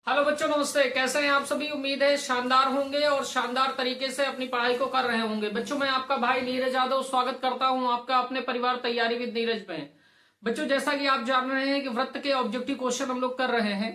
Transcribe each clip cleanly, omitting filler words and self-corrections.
Hello बच्चों, नमस्ते। कैसे हैं आप सभी? उम्मीद है शानदार होंगे और शानदार तरीके से अपनी पढ़ाई को कर रहे होंगे। बच्चों, मैं आपका भाई नीरज यादव स्वागत करता हूं आपका अपने परिवार तैयारी विद नीरज में। बच्चों, जैसा कि आप जान रहे हैं कि वृत्त के ऑब्जेक्टिव क्वेश्चन हम लोग कर रहे हैं,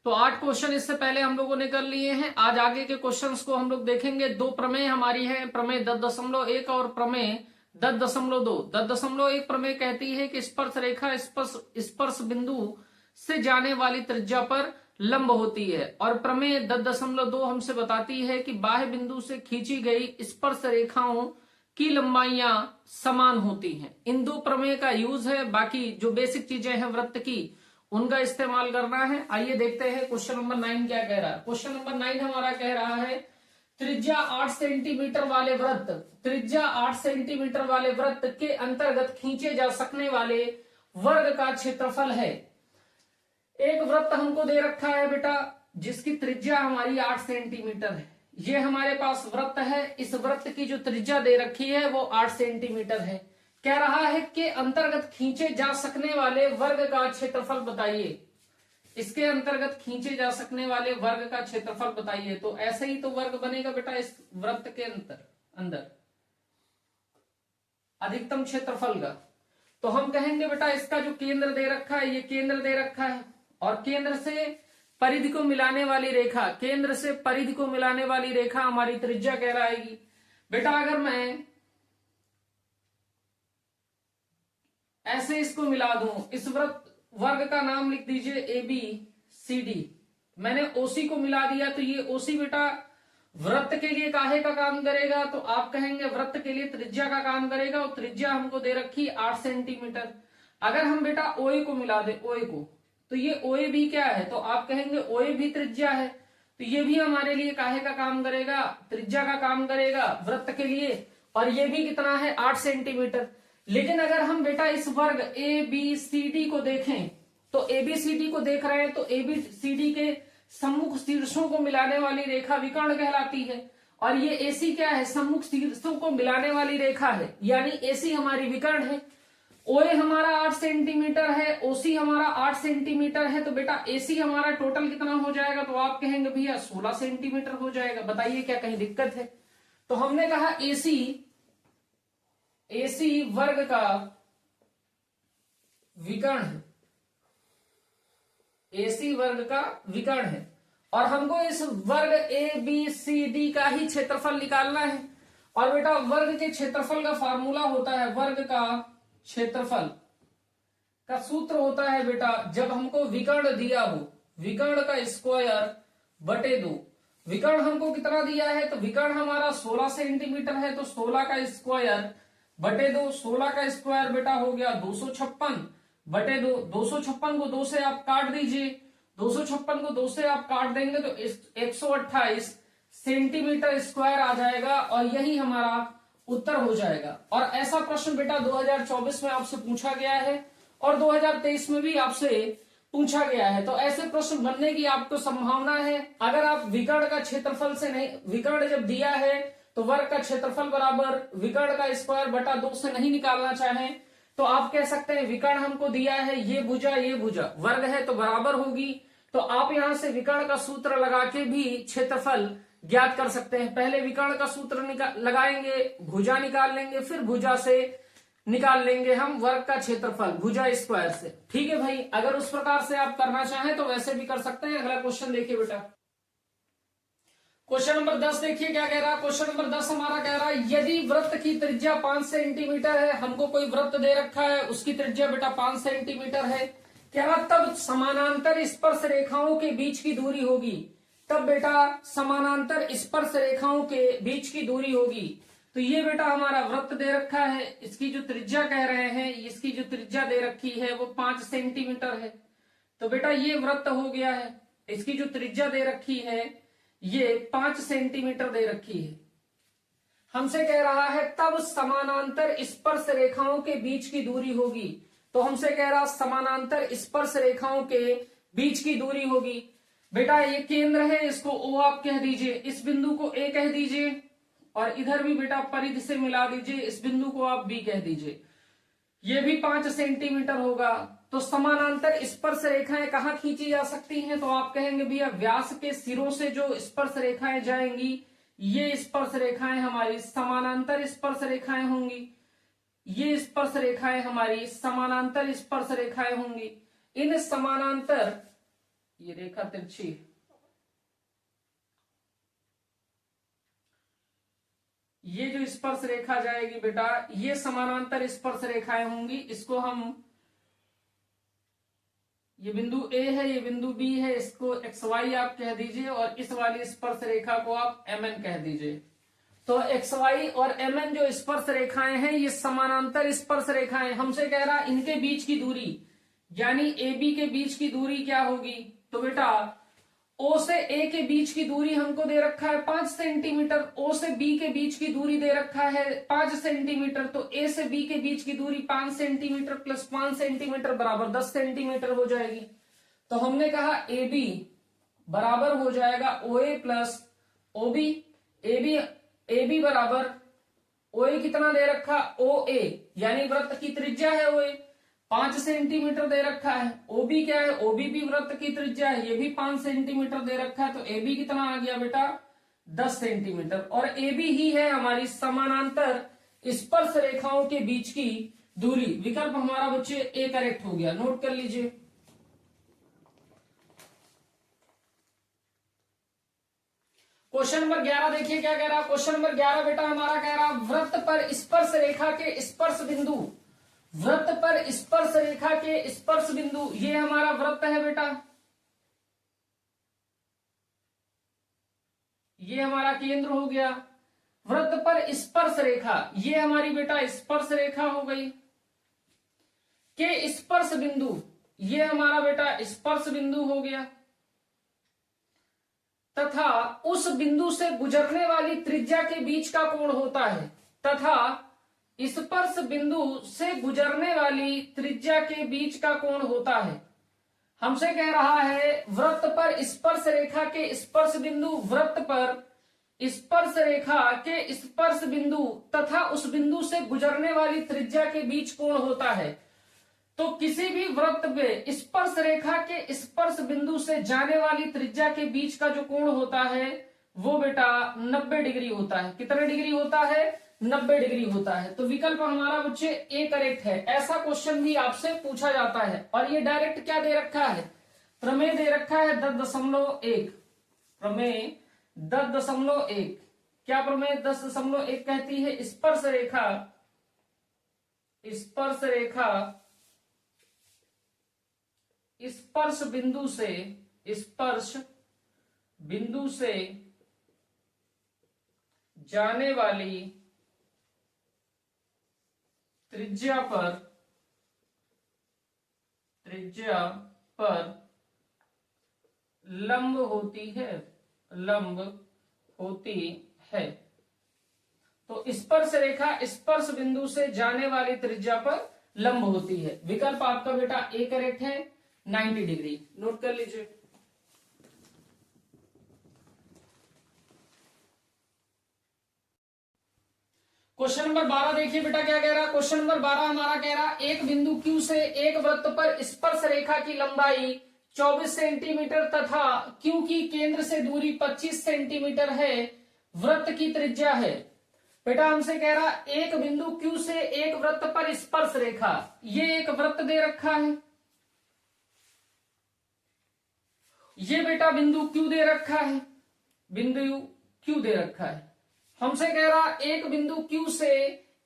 तो 8 क्वेश्चन इससे पहले हम लोगों ने कर लिए हैं। आज आगे के क्वेश्चन को हम लोग देखेंगे। 2 प्रमेय हमारी है, प्रमेय 10.1 और प्रमेय 10.2। 10.1 प्रमेय कहती है कि स्पर्श रेखा स्पर्श बिंदु से जाने वाली त्रिज्या पर लंब होती है, और प्रमेय 10.2 हमसे बताती है कि बाह्य बिंदु से खींची गई स्पर्श रेखाओं की लंबाइयां समान होती हैं। इन 2 प्रमेय का यूज है। बाकी जो बेसिक चीजें हैं वृत्त की, उनका इस्तेमाल करना है। आइए देखते हैं क्वेश्चन नंबर 9 क्या कह रहा है। क्वेश्चन नंबर 9 हमारा कह रहा है, त्रिज्या 8 सेंटीमीटर वाले वृत्त, त्रिज्या 8 सेंटीमीटर वाले वृत्त के अंतर्गत खींचे जा सकने वाले वर्ग का क्षेत्रफल है। एक वृत्त हमको दे रखा है बेटा, जिसकी त्रिज्या हमारी 8 सेंटीमीटर है। ये हमारे पास वृत्त है। इस वृत्त की जो त्रिज्या दे रखी है वो 8 सेंटीमीटर है। कह रहा है कि अंतर्गत खींचे जा सकने वाले वर्ग का क्षेत्रफल बताइए। इसके अंतर्गत खींचे जा सकने वाले वर्ग का क्षेत्रफल बताइए। तो ऐसे ही तो वर्ग बनेगा बेटा इस वृत्त के अंदर अधिकतम क्षेत्रफल का। तो हम कहेंगे बेटा इसका जो केंद्र दे रखा है, ये केंद्र दे रखा है, और केंद्र से परिधि को मिलाने वाली रेखा, केंद्र से परिधि को मिलाने वाली रेखा हमारी त्रिज्या कहलाएगी। बेटा अगर मैं ऐसे इसको मिला दूं, इस वर्ग का नाम लिख दीजिए ABCD। मैंने OC को मिला दिया, तो ये OC बेटा वृत्त के लिए काहे का काम करेगा? तो आप कहेंगे वृत्त के लिए त्रिज्या का काम करेगा, और त्रिज्या हमको दे रखी 8 सेंटीमीटर। अगर हम बेटा OA को मिला दे, OA को, तो ये OA भी क्या है? तो आप कहेंगे OA भी त्रिज्या है, तो ये भी हमारे लिए काहे का काम करेगा? त्रिज्या का काम करेगा वृत्त के लिए, और ये भी कितना है? 8 सेंटीमीटर। लेकिन अगर हम बेटा इस वर्ग ABCD को देखें, तो ABCD को देख रहे हैं, तो ABCD के सम्मुख शीर्षों को मिलाने वाली रेखा विकर्ण कहलाती है, और ये AC क्या है? सम्मुख शीर्षों को मिलाने वाली रेखा है, यानी AC हमारी विकर्ण है। OA हमारा 8 सेंटीमीटर है, OC हमारा 8 सेंटीमीटर है, तो बेटा AC हमारा टोटल कितना हो जाएगा? तो आप कहेंगे भैया 16 सेंटीमीटर हो जाएगा। बताइए क्या कहीं दिक्कत है? तो हमने कहा AC वर्ग का विकर्ण है, AC वर्ग का विकर्ण है, और हमको इस वर्ग ABCD का ही क्षेत्रफल निकालना है। और बेटा वर्ग के क्षेत्रफल का फार्मूला होता है, वर्ग का क्षेत्रफल का सूत्र होता है बेटा, जब हमको विकर्ण दिया हो, विकर्ण का स्क्वायर बटे 2। विकर्ण हमको कितना दिया है? तो विकर्ण हमारा 16 सेंटीमीटर है, तो 16 का स्क्वायर बटे 2। 16 का स्क्वायर बेटा हो गया 256 बटे 2। 256 को 2 से आप काट दीजिए, 256 को 2 से आप काट देंगे तो 128 सेंटीमीटर स्क्वायर आ जाएगा, और यही हमारा उत्तर हो जाएगा। और ऐसा प्रश्न बेटा 2024 में आपसे पूछा गया है, और 2023 में भी आपसे पूछा गया है। तो ऐसे प्रश्न बनने की आपको संभावना है। अगर आप विकर्ण का क्षेत्रफल से नहीं, विकर्ण जब दिया है तो वर्ग का क्षेत्रफल बराबर विकर्ण का स्क्वायर बटा 2 से नहीं निकालना चाहें, तो आप कह सकते हैं विकर्ण हमको दिया है, ये भुजा वर्ग है तो बराबर होगी, तो आप यहां से विकर्ण का सूत्र लगा के भी क्षेत्रफल ज्ञात कर सकते हैं। पहले विकर्ण का सूत्र लगाएंगे, भुजा निकाल लेंगे, फिर भुजा से निकाल लेंगे हम वर्ग का क्षेत्रफल भुजा स्क्वायर से। ठीक है भाई, अगर उस प्रकार से आप करना चाहें तो वैसे भी कर सकते हैं। अगला क्वेश्चन देखिए बेटा, क्वेश्चन नंबर 10 देखिए क्या कह रहा है। क्वेश्चन नंबर 10 हमारा कह रहा है, यदि वृत्त की त्रिज्या 5 सेंटीमीटर है, हमको कोई वृत्त दे रखा है, उसकी त्रिज्या बेटा 5 सेंटीमीटर है, कह रहा तब समानांतर स्पर्श रेखाओं के बीच की दूरी होगी। तब बेटा समानांतर स्पर्श रेखाओं के बीच की दूरी होगी। तो ये बेटा हमारा वृत्त दे रखा है, इसकी जो त्रिज्या कह रहे हैं, इसकी जो त्रिज्या दे रखी है वो 5 सेंटीमीटर है। तो बेटा ये वृत्त हो गया है, इसकी जो त्रिज्या दे रखी है ये 5 सेंटीमीटर दे रखी है। हमसे कह रहा है तब समानांतर स्पर्श रेखाओं के बीच की दूरी होगी। तो हमसे कह रहा समानांतर स्पर्श रेखाओं के बीच की दूरी होगी। बेटा ये केंद्र है, इसको O आप कह दीजिए, इस बिंदु को A कह दीजिए, और इधर भी बेटा परिधि से मिला दीजिए, इस बिंदु को आप B कह दीजिए। ये भी 5 सेंटीमीटर होगा। तो समानांतर स्पर्श रेखाएं कहाँ खींची जा सकती हैं? तो आप कहेंगे भैया व्यास के सिरों से जो स्पर्श रेखाएं जाएंगी, ये स्पर्श रेखाएं हमारी समानांतर स्पर्श रेखाएं होंगी। ये स्पर्श रेखाएं हमारी समानांतर स्पर्श रेखाएं होंगी। इन समानांतर, ये रेखा तिरछी, ये जो स्पर्श रेखा जाएगी बेटा, ये समानांतर स्पर्श रेखाएं होंगी। इसको हम, ये बिंदु ए है, ये बिंदु बी है, इसको एक्स वाई आप कह दीजिए और इस वाली स्पर्श रेखा को आप एम एन कह दीजिए। तो एक्स वाई और एम एन जो स्पर्श रेखाएं हैं, ये समानांतर स्पर्श रेखाएं। हमसे कह रहा इनके बीच की दूरी, यानी ए बी के बीच की दूरी क्या होगी? तो बेटा ओ से ए के बीच की दूरी हमको दे रखा है 5 सेंटीमीटर, ओ से बी के बीच की दूरी दे रखा है 5 सेंटीमीटर। तो ए से बी के बीच की दूरी 5 सेंटीमीटर प्लस 5 सेंटीमीटर बराबर 10 सेंटीमीटर हो जाएगी। तो हमने कहा ए बी बराबर हो जाएगा O A plus O B. A B बराबर ओ ए कितना दे रखा? ओ ए, यानी वृत्त की त्रिज्या है ओ ए, 5 सेंटीमीटर दे रखा है। ओबी क्या है? ओबी भी वृत्त की त्रिज्या है, ये भी 5 सेंटीमीटर दे रखा है। तो ए बी कितना आ गया बेटा? 10 सेंटीमीटर। और ए बी ही है हमारी समानांतर स्पर्श रेखाओं के बीच की दूरी। विकल्प हमारा बच्चे ए करेक्ट हो गया, नोट कर लीजिए। क्वेश्चन नंबर 11 देखिए क्या कह रहा है। क्वेश्चन नंबर 11 बेटा हमारा कह रहा वृत्त पर स्पर्श रेखा के स्पर्श बिंदु, वृत्त पर स्पर्श रेखा के स्पर्श बिंदु, ये हमारा वृत्त है बेटा, ये हमारा केंद्र हो गया। वृत्त पर स्पर्श रेखा, ये हमारी बेटा स्पर्श रेखा हो गई। के स्पर्श बिंदु, ये हमारा बेटा स्पर्श बिंदु हो गया। तथा उस बिंदु से गुजरने वाली त्रिज्या के बीच का कोण होता है, तथा स्पर्श बिंदु से गुजरने वाली त्रिज्या के बीच का कोण होता है। हमसे कह रहा है वृत्त पर स्पर्श रेखा के स्पर्श बिंदु, वृत्त पर स्पर्श रेखा के स्पर्श बिंदु तथा उस बिंदु से गुजरने वाली त्रिज्या के बीच कोण होता है। तो किसी भी वृत्त में स्पर्श रेखा के स्पर्श बिंदु से जाने वाली त्रिज्या के बीच का जो कोण होता है वो बेटा 90 डिग्री होता है। कितने डिग्री होता है? 90 डिग्री होता है। तो विकल्प हमारा बच्चे ए करेक्ट है। ऐसा क्वेश्चन भी आपसे पूछा जाता है और ये डायरेक्ट क्या दे रखा है? प्रमेय दे रखा है 10.1। प्रमेय 10.1। क्या प्रमेय 10.1 कहती है? स्पर्श रेखा स्पर्श बिंदु से जाने वाली त्रिज्या पर लंब होती है। तो स्पर्श रेखा स्पर्श बिंदु से जाने वाली त्रिज्या पर लंब होती है। विकल्प आपका बेटा ए करेक्ट है, 90 डिग्री। नोट कर लीजिए। क्वेश्चन नंबर 12 देखिए बेटा क्या कह रहा है। क्वेश्चन नंबर 12 हमारा कह रहा एक बिंदु Q से एक वृत्त पर स्पर्श रेखा की लंबाई 24 सेंटीमीटर तथा Q की केंद्र से दूरी 25 सेंटीमीटर है, वृत्त की त्रिज्या है। बेटा हमसे कह रहा एक बिंदु Q से एक वृत्त पर स्पर्श रेखा, ये एक वृत्त दे रखा है, ये बेटा बिंदु Q दे रखा है, बिंदु Q दे रखा है। हमसे कह रहा एक बिंदु Q से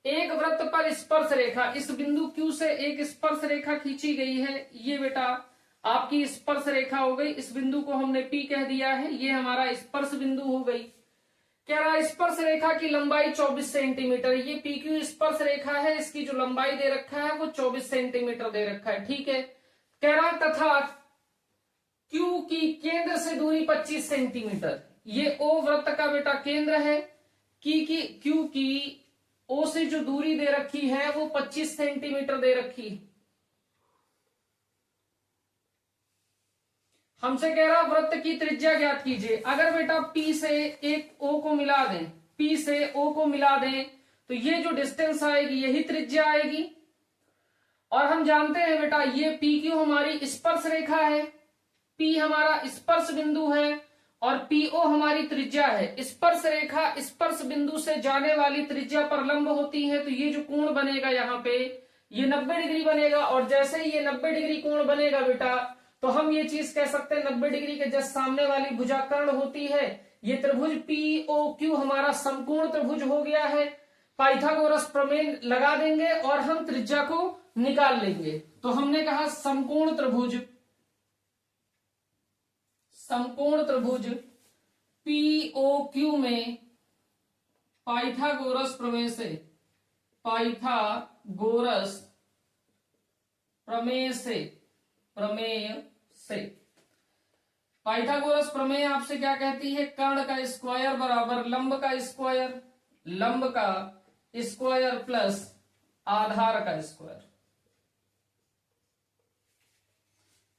एक वृत्त पर स्पर्श रेखा, इस बिंदु Q से एक स्पर्श रेखा खींची गई है, ये बेटा आपकी स्पर्श रेखा हो गई। इस बिंदु को हमने P कह दिया है, ये हमारा स्पर्श बिंदु हो गई। कह रहा स्पर्श रेखा की लंबाई 24 सेंटीमीटर, ये PQ स्पर्श रेखा है, इसकी जो लंबाई दे रखा है वो 24 सेंटीमीटर दे रखा है, ठीक है। कह रहा तथा Q की केंद्र से दूरी 25 सेंटीमीटर, ये O वृत्त का बेटा केंद्र है। Q की O से जो दूरी दे रखी है वो 25 सेंटीमीटर दे रखी। हमसे कह रहा वृत्त की त्रिज्या ज्ञात कीजिए। अगर बेटा P से एक O को मिला दें, P से O को मिला दें तो ये जो डिस्टेंस आएगी यही त्रिज्या आएगी। और हम जानते हैं बेटा ये पी क्यू हमारी स्पर्श रेखा है, पी हमारा स्पर्श बिंदु है और पीओ हमारी त्रिज्या है। स्पर्श रेखा स्पर्श बिंदु से जाने वाली त्रिज्या पर लंब होती है, तो ये जो कोण बनेगा यहाँ पे ये 90 डिग्री बनेगा। और जैसे ही ये 90 डिग्री कोण बनेगा बेटा, तो हम ये चीज कह सकते हैं 90 डिग्री के जस्ट सामने वाली भुजाकर्ण होती है। ये त्रिभुज पीओक्यू हमारा समकोण त्रिभुज हो गया है। पाइथागोरस प्रमेय लगा देंगे और हम त्रिज्या को निकाल लेंगे। तो हमने कहा समकोण त्रिभुज पीओक्यू में पाइथागोरस प्रमेय से पाइथागोरस प्रमेय आपसे क्या कहती है? कर्ण का स्क्वायर बराबर लंब का स्क्वायर प्लस आधार का स्क्वायर।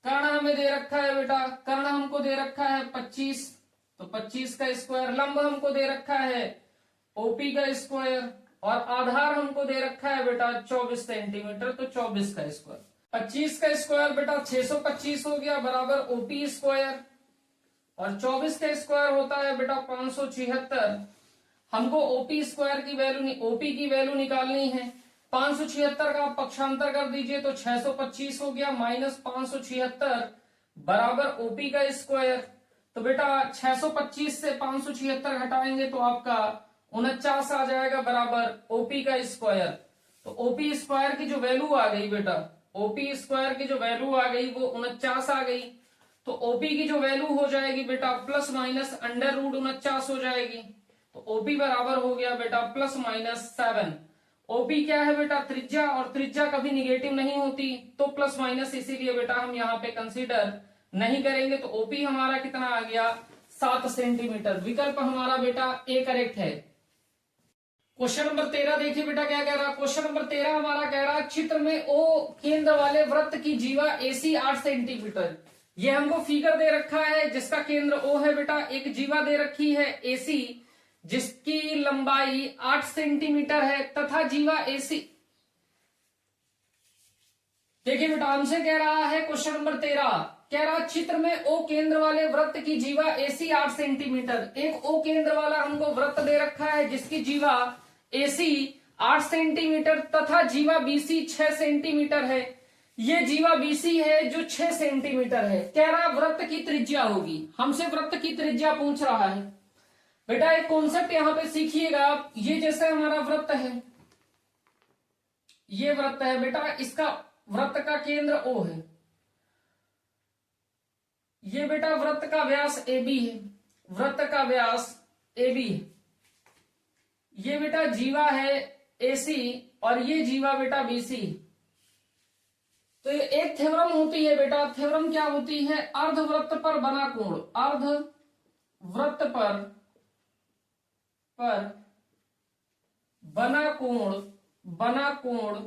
कर्ण हमें दे रखा है बेटा, कर्ण हमको दे रखा है 25, तो 25 का स्क्वायर। लंब हमको दे रखा है ओपी का स्क्वायर और आधार हमको दे रखा है बेटा 24 सेंटीमीटर, तो 24 का स्क्वायर। 25 का स्क्वायर बेटा 625 हो गया बराबर ओपी स्क्वायर और 24 का स्क्वायर होता है बेटा 576। हमको ओपी स्क्वायर की वैल्यू ओपी की वैल्यू निकालनी है। 576 का आप पक्षांतर कर दीजिए तो 625 हो गया माइनस 576 बराबर ओपी का स्क्वायर। तो बेटा 625 से 576 घटाएंगे तो आपका 49 आ जाएगा बराबर ओपी का स्क्वायर। तो ओपी स्क्वायर की जो वैल्यू आ गई बेटा, ओपी स्क्वायर की जो वैल्यू आ गई वो 49 आ गई। तो ओपी की जो वैल्यू हो जाएगी बेटा प्लस माइनस अंडर रूट 49 हो जाएगी। तो ओपी बराबर हो गया बेटा प्लस माइनस 7। ओपी क्या है बेटा? त्रिज्या, और त्रिज्या कभी निगेटिव नहीं होती तो प्लस माइनस, इसीलिए बेटा हम यहाँ पे कंसीडर नहीं करेंगे। तो ओपी हमारा कितना आ गया? 7 सेंटीमीटर। विकल्प हमारा बेटा ए करेक्ट है। क्वेश्चन नंबर 13 देखिए बेटा क्या कह रहा है। क्वेश्चन नंबर 13 हमारा कह रहा है चित्र में ओ केंद्र वाले वृत्त की जीवा एसी 8 सेंटीमीटर। ये हमको फिगर दे रखा है जिसका केंद्र ओ है बेटा। एक जीवा दे रखी है एसी जिसकी लंबाई 8 सेंटीमीटर है तथा जीवा एसी। देखिए बेटा हमसे कह रहा है क्वेश्चन नंबर 13 कह रहा चित्र में ओ केंद्र वाले वृत्त की जीवा एसी 8 सेंटीमीटर। एक ओ केंद्र वाला हमको वृत्त दे रखा है जिसकी जीवा एसी 8 सेंटीमीटर तथा जीवा बीसी 6 सेंटीमीटर है। ये जीवा बीसी है जो 6 सेंटीमीटर है। कह रहा वृत्त की त्रिज्या होगी, हमसे वृत्त की त्रिज्या पूछ रहा है। बेटा एक कॉन्सेप्ट यहां पे सीखिएगा। ये जैसे हमारा वृत्त है, ये वृत्त है बेटा, इसका वृत्त का केंद्र ओ है। ये बेटा वृत्त का व्यास AB है, वृत्त का व्यास AB है। ये बेटा जीवा है AC और ये जीवा बेटा BC। तो ये एक थ्योरम होती है बेटा। थ्योरम क्या होती है? अर्धवृत्त पर बना कोण, अर्धवृत्त पर बना कोण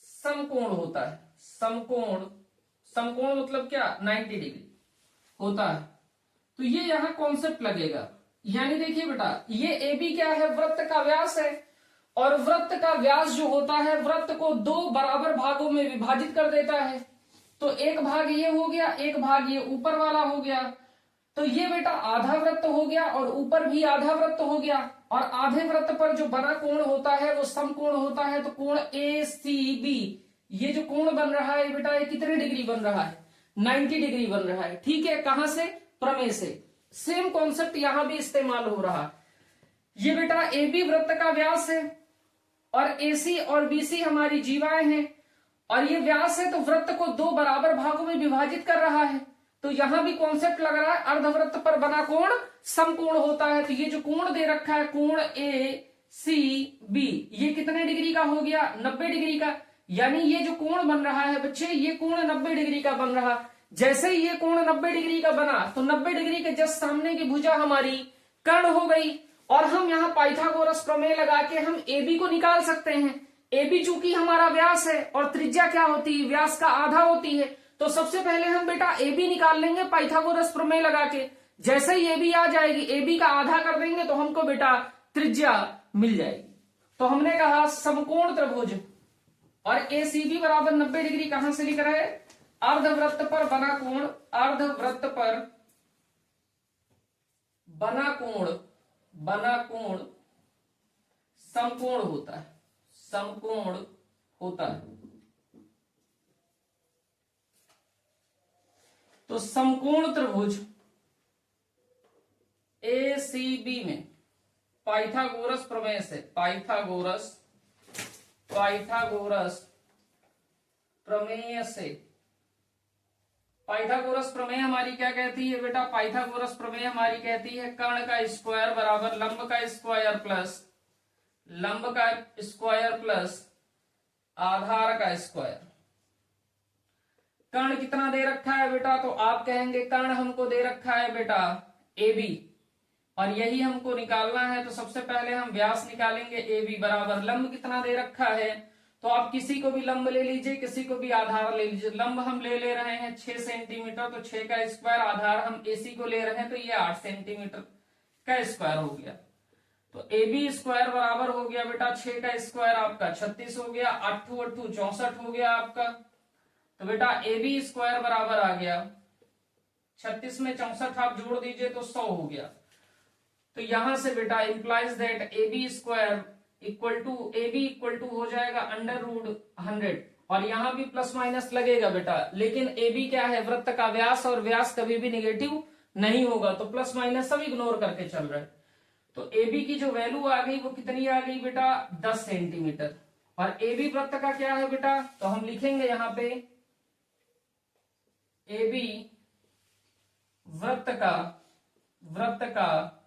समकोण होता है। समकोण मतलब क्या? 90 डिग्री होता है। तो ये यहां कॉन्सेप्ट लगेगा। यानी देखिए बेटा ये AB क्या है? वृत्त का व्यास है और वृत्त का व्यास जो होता है वृत्त को 2 बराबर भागों में विभाजित कर देता है। तो एक भाग ये हो गया, एक भाग ये ऊपर वाला हो गया। तो ये बेटा आधा वृत्त हो गया और ऊपर भी आधा वृत्त हो गया। और आधे वृत्त पर जो बना कोण होता है वो समकोण होता है। तो कोण ACB, ये जो कोण बन रहा है बेटा ये कितने डिग्री बन रहा है? 90 डिग्री बन रहा है। ठीक है, कहां से? प्रमेय से। सेम कॉन्सेप्ट यहां भी इस्तेमाल हो रहा है। ये बेटा AB वृत्त का व्यास है और AC और BC हमारी जीवाएं हैं और ये व्यास है तो वृत्त को 2 बराबर भागों में विभाजित कर रहा है। तो यहां भी कॉन्सेप्ट लग रहा है अर्धवृत्त पर बना कोण समकोण होता है। तो ये जो कोण दे रखा है कोण ACB, ये कितने डिग्री का हो गया? 90 डिग्री का। यानी ये जो कोण बन रहा है बच्चे, ये कोण 90 डिग्री का बन रहा। जैसे ही ये कोण 90 डिग्री का बना तो 90 डिग्री के जस्ट सामने की भुजा हमारी कर्ण हो गई। और हम यहाँ पाइथागोरस प्रमेय लगा के हम AB को निकाल सकते हैं। AB चूंकि हमारा व्यास है और त्रिज्या क्या होती है? व्यास का आधा होती है। तो सबसे पहले हम बेटा AB निकाल लेंगे पाइथागोरस प्रमेय लगा के। जैसे ही AB आ जाएगी, AB का आधा कर देंगे तो हमको बेटा त्रिज्या मिल जाएगी। तो हमने कहा समकोण त्रिभुज और ACB बराबर 90 डिग्री कहां से लिख रहे हैं? अर्धवृत्त पर बना कोण, अर्धवृत्त पर बना कोण समकोण होता है, समकोण होता है। तो समकोण त्रिभुज ACB में पाइथागोरस प्रमेय से, पाइथागोरस प्रमेय से, पाइथागोरस प्रमेय हमारी क्या कहती है बेटा? पाइथागोरस प्रमेय हमारी कहती है कर्ण का स्क्वायर बराबर लंब का स्क्वायर प्लस आधार का स्क्वायर। कर्ण कितना दे रखा है बेटा? तो आप कहेंगे कर्ण हमको दे रखा है बेटा AB, और यही हमको निकालना है। तो सबसे पहले हम व्यास निकालेंगे AB बराबर लंब कितना दे रखा है? तो आप किसी को भी लंब ले लीजिए, किसी को भी आधार ले लीजिए। लंब हम ले रहे हैं 6 सेंटीमीटर, तो 6 का स्क्वायर, आधार हम AC को ले रहे हैं तो ये 8 सेंटीमीटर का स्क्वायर हो गया। तो AB स्क्वायर बराबर हो गया बेटा 6 का स्क्वायर आपका 36 हो गया, 8 64 हो गया आपका। तो बेटा AB स्क्वायर बराबर आ गया 36 में 64 आप जोड़ दीजिए तो 100 हो गया। तो यहां से बेटा implies that AB square equal to हो जाएगा √100, और यहां भी प्लस माइनस लगेगा बेटा, लेकिन AB क्या है? वृत्त का व्यास, और व्यास कभी भी निगेटिव नहीं होगा, तो प्लस माइनस सब इग्नोर करके चल रहे हैं। तो AB की जो वैल्यू आ गई वो कितनी आ गई बेटा? 10 सेंटीमीटर। और AB वृत्त का क्या है बेटा? तो हम लिखेंगे यहां पे AB वृत्त का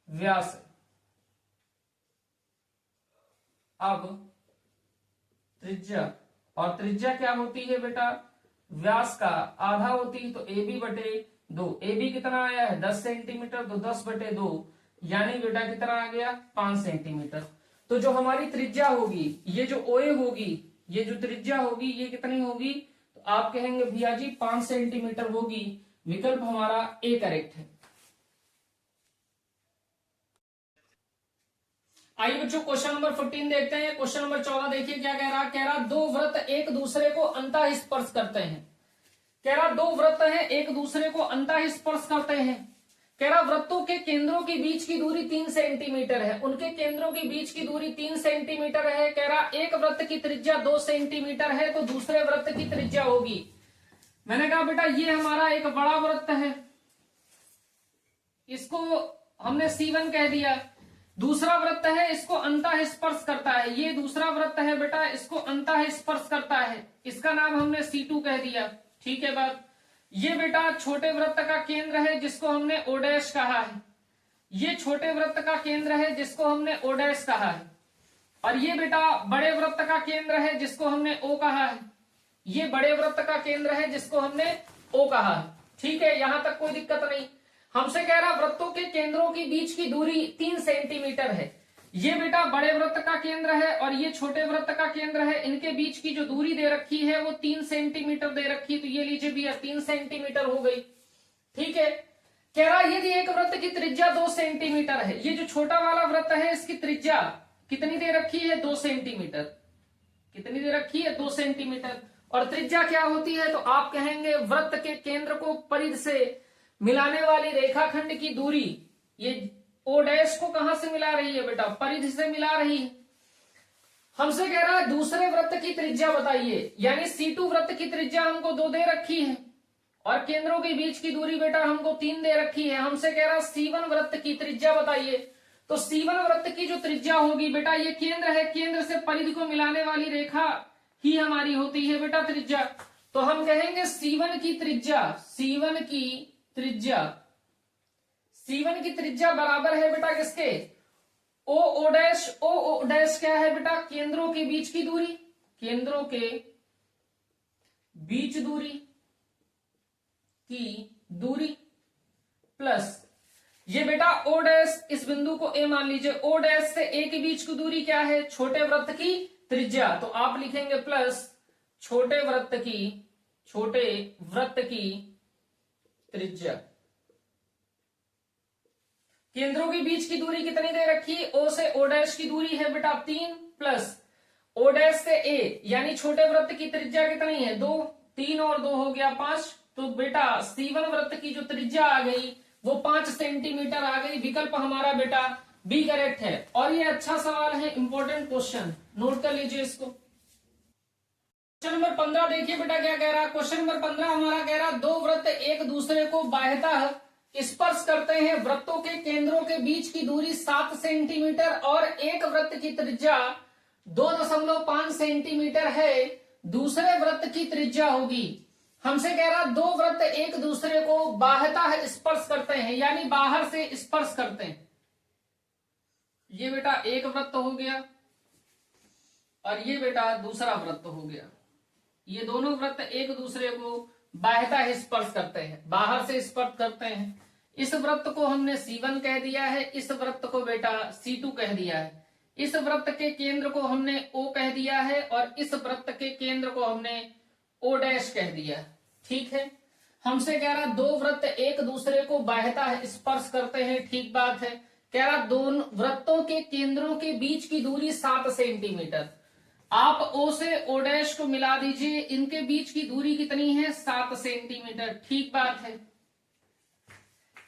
व्यास है। अब त्रिज्या, और त्रिज्या क्या होती है बेटा? व्यास का आधा होती है, तो AB बटे 2। AB कितना आया है? 10 सेंटीमीटर, तो 10 बटे 2 यानी बेटा कितना आ गया? 5 सेंटीमीटर। तो जो हमारी त्रिज्या होगी, ये जो OA होगी, ये जो त्रिज्या होगी, ये कितनी होगी? तो आप कहेंगे भैया जी 5 सेंटीमीटर होगी। विकल्प हमारा A करेक्ट है। आइए बच्चों क्वेश्चन नंबर 14 देखते हैं। क्वेश्चन नंबर 14 देखिए क्या कह रहा? कह रहा दो वृत्त एक दूसरे को अंतः स्पर्श करते हैं। कह रहा दो वृत्त हैं एक दूसरे को अंतः स्पर्श करते हैं। कह रहा वृत्तों के केंद्रों के बीच की दूरी 3 सेंटीमीटर है। उनके केंद्रों के बीच की दूरी 3 सेंटीमीटर है। कह रहा एक वृत्त की त्रिज्या 2 सेंटीमीटर है, तो दूसरे वृत्त की त्रिज्या होगी। मैंने कहा बेटा ये हमारा एक बड़ा वृत्त है, इसको हमने C1 कह दिया। दूसरा वृत्त है, इसको अंतः स्पर्श करता है। ये दूसरा वृत्त है बेटा, इसको अंतः स्पर्श करता है, इसका नाम हमने C2 कह दिया। ठीक है बात। ये बेटा छोटे वृत्त का केंद्र है जिसको हमने O डैश कहा है। ये छोटे वृत्त का केंद्र है जिसको हमने O डैश कहा है। और ये बेटा बड़े वृत्त का केंद्र है जिसको हमने O कहा है। ये बड़े वृत्त का केंद्र है जिसको हमने O कहा है। ठीक है, यहां तक कोई दिक्कत नहीं। हमसे कह रहा वृत्तों के केंद्रों के बीच की दूरी 3 सेंटीमीटर है। ये बेटा बड़े वृत्त का केंद्र है और ये छोटे वृत्त का केंद्र है। इनके बीच की जो दूरी दे रखी है वो 3 सेंटीमीटर दे रखी है। तो ये लीजिए भैया 3 सेंटीमीटर हो गई। ठीक है, कह रहा यदि एक वृत्त की त्रिज्या 2 सेंटीमीटर है, ये जो छोटा वाला वृत्त है इसकी त्रिज्या कितनी दे रखी है? 2 सेंटीमीटर। कितनी दे रखी है? 2 सेंटीमीटर। और त्रिज्या क्या होती है? तो आप कहेंगे वृत्त के केंद्र को परिध से मिलाने वाली रेखाखंड की दूरी। ये O डैश को कहां से मिला रही है बेटा? परिधि से मिला रही है। हमसे कह रहा है दूसरे वृत्त की त्रिज्या बताइए, यानी C2 वृत्त की त्रिज्या हमको 2 दे रखी है और केंद्रों के बीच की दूरी बेटा हमको 3 दे रखी है। हमसे कह रहा C1 वृत्त की त्रिज्या बताइए। तो C1 वृत्त की जो त्रिज्या होगी बेटा, ये केंद्र है, केंद्र से परिधि को मिलाने वाली रेखा ही हमारी होती है बेटा त्रिज्या। तो हम कहेंगे C1 की त्रिज्या बराबर है बेटा किसके? O डैश क्या है बेटा? केंद्रों के बीच की दूरी, केंद्रों के बीच दूरी प्लस ये बेटा O डैश, इस बिंदु को A मान लीजिए। O डैश से A के बीच की दूरी क्या है? छोटे वृत्त की त्रिज्या। तो आप लिखेंगे प्लस छोटे वृत्त की त्रिज्या। केंद्रों के बीच की दूरी कितनी दे रखी है? O से O डैश की दूरी है बेटा 3 प्लस ओ डैश से ए, यानी छोटे वृत्त की त्रिज्या कितनी है 2, 3 और 2 हो गया 5। तो बेटा C1 वृत्त की जो त्रिज्या आ गई वो 5 सेंटीमीटर आ गई। विकल्प हमारा बेटा बी करेक्ट है। और ये अच्छा सवाल है, इंपॉर्टेंट क्वेश्चन, नोट कर लीजिए इसको। क्वेश्चन नंबर 15 देखिए बेटा क्या कह रहा है। क्वेश्चन नंबर 15 हमारा कह रहा है दो वृत्त एक दूसरे को बाह्यतः स्पर्श करते हैं। वृत्तों के केंद्रों के बीच की दूरी 7 सेंटीमीटर और एक वृत्त की त्रिज्या 2.5 सेंटीमीटर है। दूसरे वृत्त की त्रिज्या होगी। हमसे कह रहा दो वृत्त एक दूसरे को बाह्यतः स्पर्श करते हैं, यानी बाहर से स्पर्श करते हैं। ये बेटा एक वृत्त हो गया और ये बेटा दूसरा वृत्त हो गया। ये दोनों वृत्त एक दूसरे को बाह्यतः स्पर्श करते हैं, बाहर से स्पर्श करते हैं। इस वृत्त को हमने C1 कह दिया है, इस वृत्त को बेटा C2 कह दिया है। इस वृत्त के केंद्र को हमने O कह दिया है और इस वृत्त के केंद्र को हमने O डैश कह दिया है। ठीक है। हमसे कह रहा दो वृत्त एक दूसरे को बाह्यतः स्पर्श करते हैं, ठीक बात है। कह रहा दोनों वृत्तों के केंद्रों के बीच की दूरी 7 सेंटीमीटर। आप O से O डैश को मिला दीजिए, इनके बीच की दूरी कितनी है 7 सेंटीमीटर, ठीक बात है।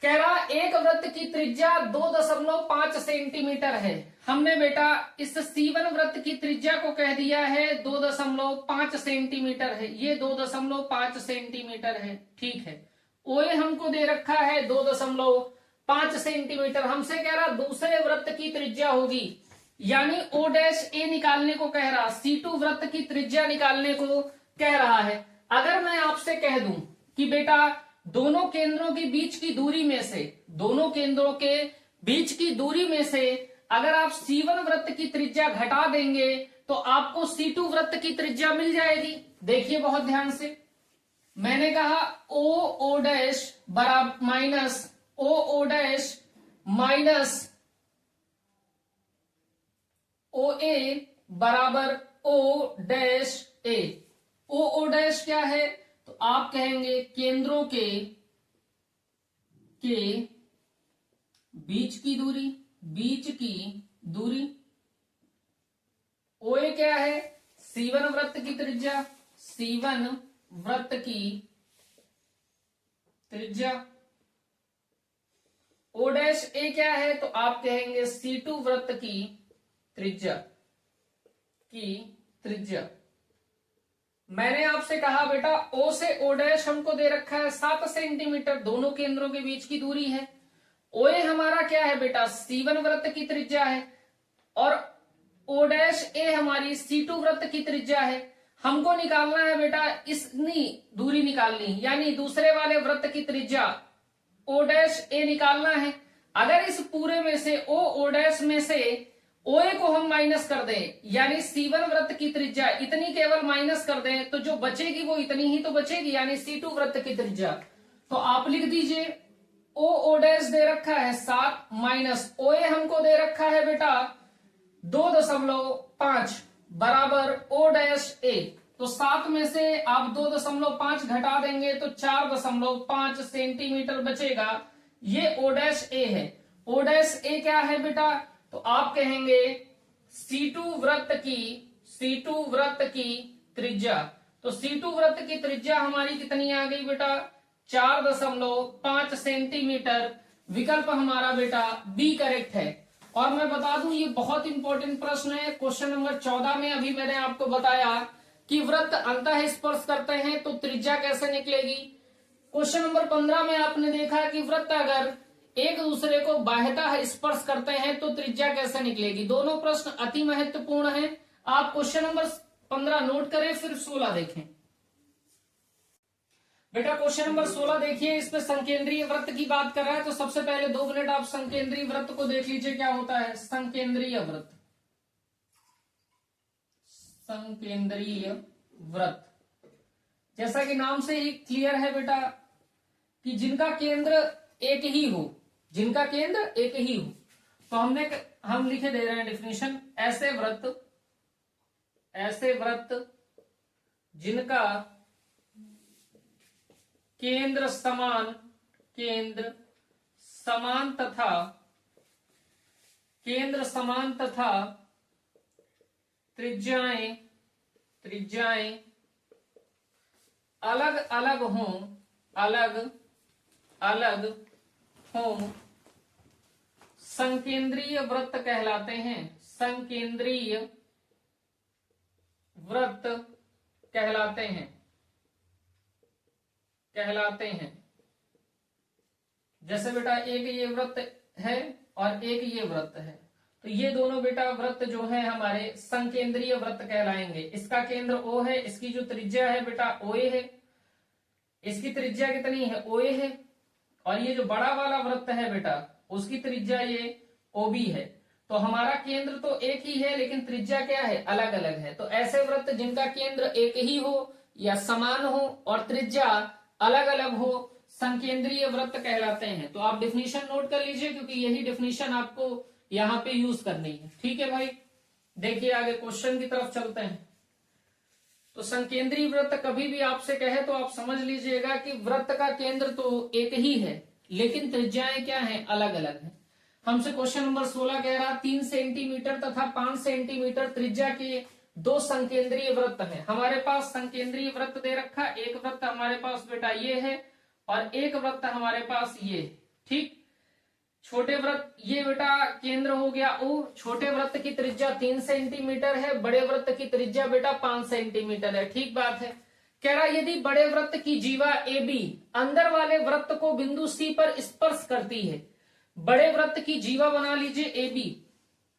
कह रहा एक वृत्त की त्रिज्या 2.5 सेंटीमीटर है। हमने बेटा इस C1 वृत्त की त्रिज्या को कह दिया है 2.5 सेंटीमीटर है। ये 2.5 सेंटीमीटर है, ठीक है। OA हमको दे रखा है 2.5 सेंटीमीटर। हमसे कह रहा दूसरे वृत्त की त्रिज्या होगी, यानी O डैश A निकालने को कह रहा, C2 वृत्त की त्रिज्या निकालने को कह रहा है। अगर मैं आपसे कह दूं कि बेटा दोनों केंद्रों के बीच की दूरी में से, दोनों केंद्रों के बीच की दूरी में से अगर आप C1 वृत्त की त्रिज्या घटा देंगे तो आपको C2 वृत्त की त्रिज्या मिल जाएगी। देखिए बहुत ध्यान से, मैंने कहा O डैश बराबर minus O dash minus OA बराबर O dash A। O dash क्या है तो आप कहेंगे केंद्रों के बीच की दूरी, बीच की दूरी। OA क्या है C1 वृत्त की त्रिज्या, C1 वृत्त की त्रिज्या। O डैश A क्या है तो आप कहेंगे C2 वृत्त की त्रिज्या। मैंने आपसे कहा बेटा O से O डैश हमको दे रखा है 7 सेंटीमीटर, दोनों केंद्रों के बीच की दूरी है। OA हमारा क्या है बेटा C1 वृत्त की त्रिज्या है और O डैश A हमारी C2 वृत्त की त्रिज्या है। हमको निकालना है बेटा इतनी दूरी निकालनी, यानी दूसरे वाले वृत्त की त्रिज्या O डैश A निकालना है। अगर इस पूरे में से O डैश में से OA को हम माइनस कर दें, यानी C1 वृत्त की त्रिज्या इतनी केवल माइनस कर दें तो जो बचेगी वो इतनी ही तो बचेगी, यानी C2 वृत्त की त्रिज्या। तो आप लिख दीजिए O डैश दे रखा है 7 माइनस OA हमको दे रखा है बेटा 2.5 बराबर O डैश A। तो 7 में से आप 2.5 घटा देंगे तो 4.5 सेंटीमीटर बचेगा। ये O डैश A है। O डैश A क्या है बेटा तो आप कहेंगे C2 वृत्त की त्रिज्या। तो C2 वृत्त की त्रिज्या हमारी कितनी आ गई बेटा 4.5 सेंटीमीटर। विकल्प हमारा बेटा बी करेक्ट है। और मैं बता दूं ये बहुत इंपॉर्टेंट प्रश्न है। क्वेश्चन नंबर 14 में अभी मैंने आपको बताया कि वृत्त अंतः स्पर्श करते हैं तो त्रिज्या कैसे निकलेगी। क्वेश्चन नंबर 15 में आपने देखा कि वृत्त अगर एक दूसरे को बाह्यतः स्पर्श करते हैं तो त्रिज्या कैसे निकलेगी। दोनों प्रश्न अति महत्वपूर्ण हैं। आप क्वेश्चन नंबर 15 नोट करें, फिर 16 देखें। बेटा क्वेश्चन नंबर 16 देखिए, इसमें संकेंद्रीय वृत्त की बात कर रहा है। तो सबसे पहले 2 मिनट आप संकेंद्रीय वृत्त को देख लीजिए क्या होता है। संकेंद्रीय वृत्त, संकेंद्रीय वृत्त जैसा कि नाम से ही क्लियर है बेटा कि जिनका केंद्र एक ही हो, जिनका केंद्र एक ही हो। तो हम लिखे दे रहे हैं डेफिनेशन, ऐसे वृत्त जिनका केंद्र समान तथा त्रिज्याएं अलग अलग हों संकेंद्रीय वृत्त कहलाते हैं। संकेंद्रीय वृत्त कहलाते हैं। जैसे बेटा एक ये वृत्त है और एक ये वृत्त है, तो ये दोनों बेटा वृत्त जो है हमारे संकेंद्रीय वृत्त कहलाएंगे। इसका केंद्र O है, इसकी जो त्रिज्या है बेटा OA है, इसकी त्रिज्या कितनी है OA है, और ये जो बड़ा वाला वृत्त है बेटा उसकी त्रिज्या ये OB है। तो हमारा केंद्र तो एक ही है लेकिन त्रिज्या क्या है, अलग अलग है। तो ऐसे वृत्त जिनका केंद्र एक ही हो या समान हो और त्रिज्या अलग अलग हो संकेंद्रीय वृत्त कहलाते हैं। तो आप डेफिनेशन नोट कर लीजिए क्योंकि यही डेफिनेशन आपको यहाँ पे यूज करनी है। ठीक है भाई, देखिए आगे क्वेश्चन की तरफ चलते हैं। तो संकेंद्रीय वृत्त कभी भी आपसे कहे तो आप समझ लीजिएगा कि वृत्त का केंद्र तो एक ही है लेकिन त्रिज्याएं क्या हैं, अलग अलग हैं। हमसे क्वेश्चन नंबर 16 कह रहा 3 सेंटीमीटर तथा 5 सेंटीमीटर त्रिज्या के दो संकेंद्रीय वृत्त हैं। हमारे पास संकेंद्रीय वृत्त दे रखा, एक वृत्त हमारे पास बेटा ये है और एक वृत्त हमारे पास ये। ठीक, छोटे वृत्त ये बेटा केंद्र हो गया O, छोटे वृत्त की त्रिज्या 3 सेंटीमीटर है, बड़े वृत्त की त्रिज्या बेटा 5 सेंटीमीटर है। ठीक बात है। कह रहा यदि बड़े वृत्त की जीवा AB अंदर वाले वृत्त को बिंदु C पर स्पर्श करती है। बड़े वृत्त की जीवा बना लीजिए AB,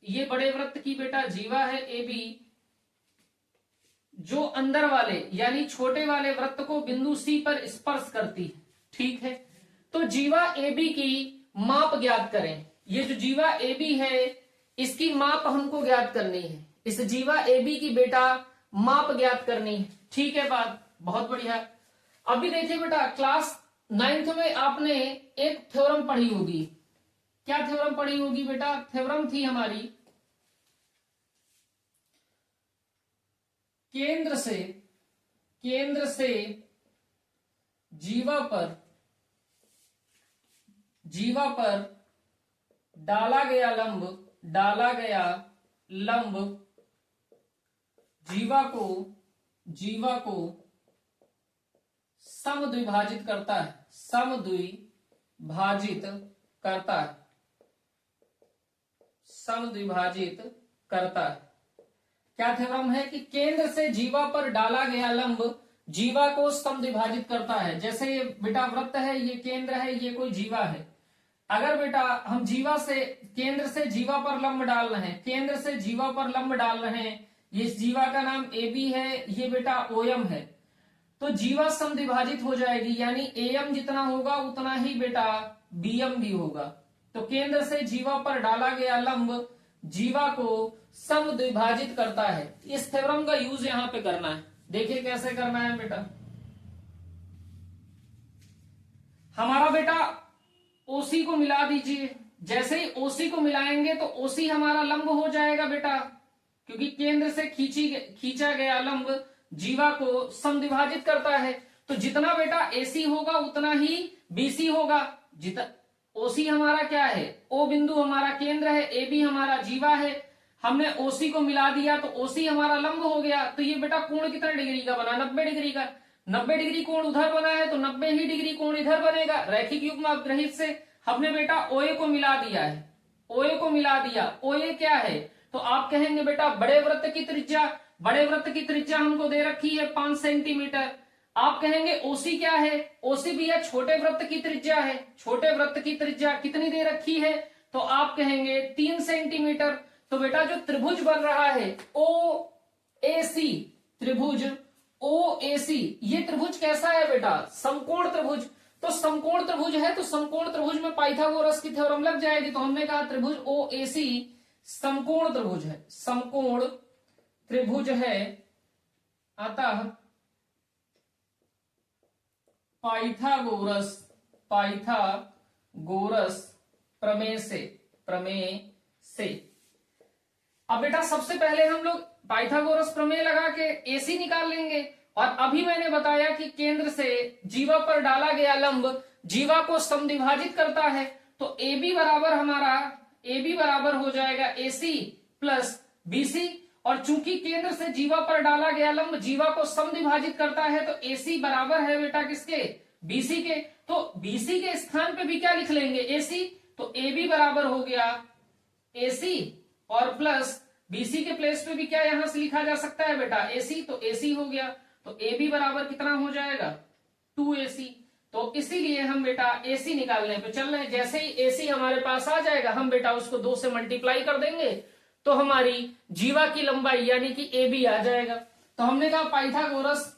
ये बड़े वृत्त की बेटा जीवा है AB, जो अंदर वाले यानी छोटे वाले वृत्त को बिंदु C पर स्पर्श करती है। ठीक है, तो जीवा AB की माप ज्ञात करें। ये जो जीवा AB है इसकी माप हमको ज्ञात करनी है। इस जीवा AB की बेटा माप ज्ञात करनी है। ठीक है बात, बहुत बढ़िया। अभी देखिए बेटा क्लास 9th में आपने एक थ्योरम पढ़ी होगी। क्या थ्योरम पढ़ी होगी बेटा? थ्योरम थी हमारी केंद्र से जीवा पर डाला गया लंब जीवा को समद्विभाजित करता है। क्या थ्योरम है कि केंद्र से जीवा पर डाला गया लंब जीवा को समद्विभाजित करता है। जैसे ये बेटा वृत्त है, ये केंद्र है, ये कोई जीवा है। अगर बेटा हम केंद्र से जीवा पर लंब डाल रहे हैं, केंद्र से जीवा पर लंब डाल रहे हैं, ये जीवा का नाम AB है, ये बेटा OM है, तो जीवा समद्विभाजित हो जाएगी, यानी AM जितना होगा उतना ही बेटा BM भी होगा। तो केंद्र से जीवा पर डाला गया लंब जीवा को समद्विभाजित करता है। इस थ्योरम का यूज यहां पे करना है। देखिए कैसे करना है बेटा। हमारा बेटा OC को मिला दीजिए। जैसे ही OC को मिलाएंगे तो OC हमारा लंब हो जाएगा बेटा, क्योंकि केंद्र से खींचा गया लंब जीवा को समद्विभाजित करता है। तो जितना बेटा AC होगा उतना ही BC होगा। OC हमारा क्या है? O बिंदु हमारा केंद्र है, AB हमारा जीवा है। हमने OC को मिला दिया तो OC हमारा लंब हो गया। तो ये बेटा कोण कितने डिग्री का बना? 90 डिग्री का। 90 डिग्री कोण उधर बना है तो 90 ही डिग्री कोण इधर बनेगा। रैखिक युग्म अपग्रहित से हमने बेटा OA को मिला दिया है। OA को मिला दिया। OA क्या है? तो आप कहेंगे बेटा बड़े वृत्त की त्रिज्या हमको दे रखी है 5 सेंटीमीटर। आप कहेंगे OC क्या है? OC भी है छोटे वृत्त की त्रिज्या है। छोटे वृत्त की त्रिज्या कितनी दे रखी है? तो आप कहेंगे 3 सेंटीमीटर। तो बेटा जो त्रिभुज बन रहा है OAC, त्रिभुज OAC, ये त्रिभुज कैसा है बेटा? समकोण त्रिभुज। तो समकोण त्रिभुज है तो समकोण त्रिभुज में पाइथागोरस की थ्योरम लग जाएगी। तो हमने कहा त्रिभुज OAC समकोण त्रिभुज है, समकोण त्रिभुज है, अतः पाइथागोरस प्रमेय से। अब बेटा सबसे पहले हम लोग पाइथागोरस प्रमेय लगा के AC निकाल लेंगे। और अभी मैंने बताया कि केंद्र से जीवा पर डाला गया लंब जीवा को समद्विभाजित करता है। तो AB बराबर हो जाएगा AC प्लस BC। और चूंकि केंद्र से जीवा पर डाला गया लंब जीवा को समद्विभाजित करता है तो AC बराबर है बेटा किसके, BC के। तो BC के स्थान पे भी क्या लिख लेंगे, AC। तो AB बराबर हो गया AC और प्लस BC के प्लेस पे भी क्या यहां से लिखा जा सकता है बेटा, AC। तो AC हो गया। तो AB बराबर कितना हो जाएगा, 2AC। तो इसीलिए हम बेटा AC निकालने पे चल रहे हैं। जैसे ही AC हमारे पास आ जाएगा हम बेटा उसको 2 से मल्टीप्लाई कर देंगे तो हमारी जीवा की लंबाई यानी कि AB आ जाएगा। तो हमने कहा पाइथागोरस